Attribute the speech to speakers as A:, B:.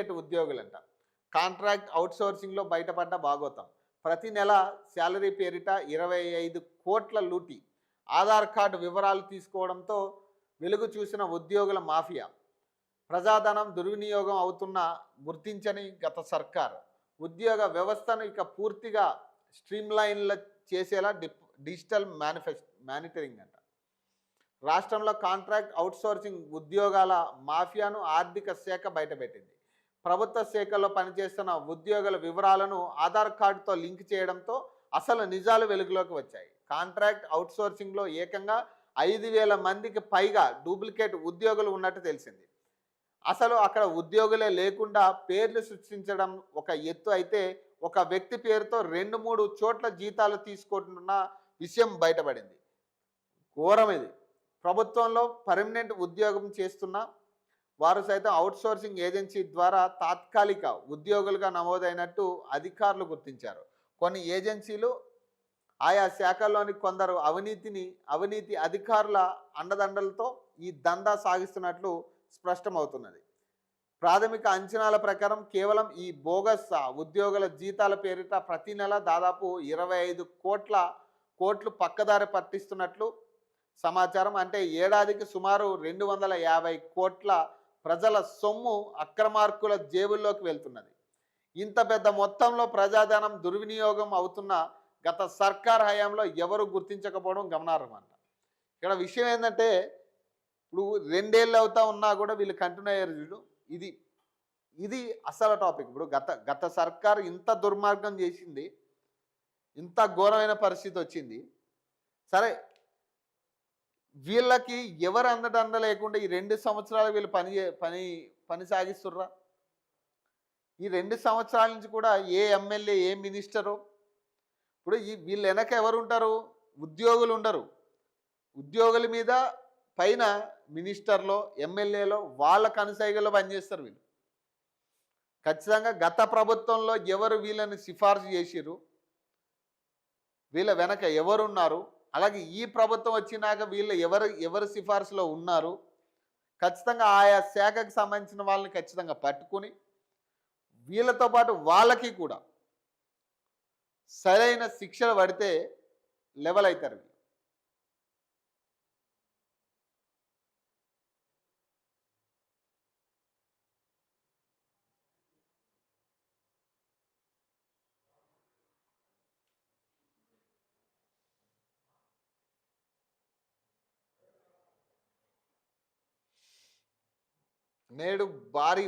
A: Duplicate ఉద్యోగులంట. Contract అవుట్‌సోర్సింగ్‌లో బయటపడ్డ భాగోతం. ప్రతి నెల శాలరీ పేరిట 25 కోట్ల లూటీ. ఆధార్ కార్డు వివరాలు తీసుకోవడంతో వెలుగు చూసిన ఉద్యోగుల మాఫియా. ప్రజాధనం దుర్వినియోగం అవుతున్నా గుర్తించని గత సర్కార్. ఉద్యోగ వ్యవస్థను ఇక పూర్తిగా స్ట్రీమ్‌లైన్‌ల చేసేలా డిజిటల్ మానిటరింగ్ అంట. రాష్ట్రంలో కాంట్రాక్ట్ అవుట్‌సోర్సింగ్ ఉద్యోగాల మాఫియాను ఆర్థిక శాఖ బయటపెట్టింది. ప్రభుత్వ శాఖల్లో పనిచేస్తున్న ఉద్యోగుల వివరాలను ఆధార్ కార్డుతో లింక్ చేయడంతో అసలు నిజాలు వెలుగులోకి వచ్చాయి. కాంట్రాక్ట్ అవుట్‌సోర్సింగ్‌లో ఏకంగా 5,000 మందికి పైగా డూప్లికేట్ ఉద్యోగులు ఉన్నట్టు తెలిసింది. అసలు అక్కడ ఉద్యోగులే లేకుండా పేర్లు సృష్టించడం ఒక ఎత్తు అయితే, ఒక వ్యక్తి పేరుతో 2-3 చోట్ల జీతాలు తీసుకుంటున్న విషయం బయటపడింది. ఘోరం ఇది. ప్రభుత్వంలో పర్మనెంట్ ఉద్యోగం చేస్తున్న వారు సైతం అవుట్‌సోర్సింగ్ ఏజెన్సీ ద్వారా తాత్కాలిక ఉద్యోగులుగా నమోదైనట్టు అధికారులు గుర్తించారు. కొన్ని ఏజెన్సీలు ఆయా శాఖల్లోని కొందరు అవినీతి అధికారుల అండదండలతో ఈ దందా సాగిస్తున్నట్లు స్పష్టమవుతున్నది. ప్రాథమిక అంచనాల ప్రకారం కేవలం ఈ బోగస్ ఉద్యోగుల జీతాల పేరిట ప్రతి నెల దాదాపు 25 కోట్లు పక్కదారి పట్టిస్తున్నట్లు సమాచారం. అంటే ఏడాదికి సుమారు 250 కోట్ల ప్రజల సొమ్ము అక్రమార్కుల జేబుల్లోకి వెళ్తున్నది. ఇంత పెద్ద మొత్తంలో ప్రజాధనం దుర్వినియోగం అవుతున్న గత సర్కార్ హయాంలో ఎవరు గుర్తించకపోవడం గమనార్హమంట. ఇక్కడ విషయం ఏంటంటే, ఇప్పుడు 2 ఏళ్ళు అవుతా ఉన్నా కూడా వీళ్ళు కంటిన్యూ అయ్యారు చూడు. ఇది ఇది అసలు టాపిక్. ఇప్పుడు గత సర్కారు ఇంత దుర్మార్గం చేసింది, ఇంత ఘోరమైన పరిస్థితి వచ్చింది. సరే, వీళ్ళకి ఎవరు అండదండ లేకుండా ఈ 2 సంవత్సరాలు వీళ్ళు పని సాగిస్తుర్రా? ఈ 2 సంవత్సరాల నుంచి కూడా ఏ ఎమ్మెల్యే, ఏ మినిస్టరు, ఇప్పుడు వీళ్ళ వెనక ఎవరు ఉంటారు? ఉద్యోగులు ఉండరు. ఉద్యోగుల మీద పైన మినిస్టర్లో, ఎమ్మెల్యేలో వాళ్ళ కనుసైగల్లో పనిచేస్తారు వీళ్ళు. ఖచ్చితంగా గత ప్రభుత్వంలో ఎవరు వీళ్ళని సిఫార్సు చేసిర్రు, వీళ్ళ వెనక ఎవరున్నారు, అలాగే ఈ ప్రభుత్వం వచ్చినాక వీళ్ళు ఎవరు సిఫార్సులో ఉన్నారు, ఖచ్చితంగా ఆయా శాఖకు సంబంధించిన వాళ్ళని ఖచ్చితంగా పట్టుకుని వీళ్ళతో పాటు వాళ్ళకి కూడా సరైన శిక్షలు పడితే లెవెల్ అవుతారు. నేడు భారీ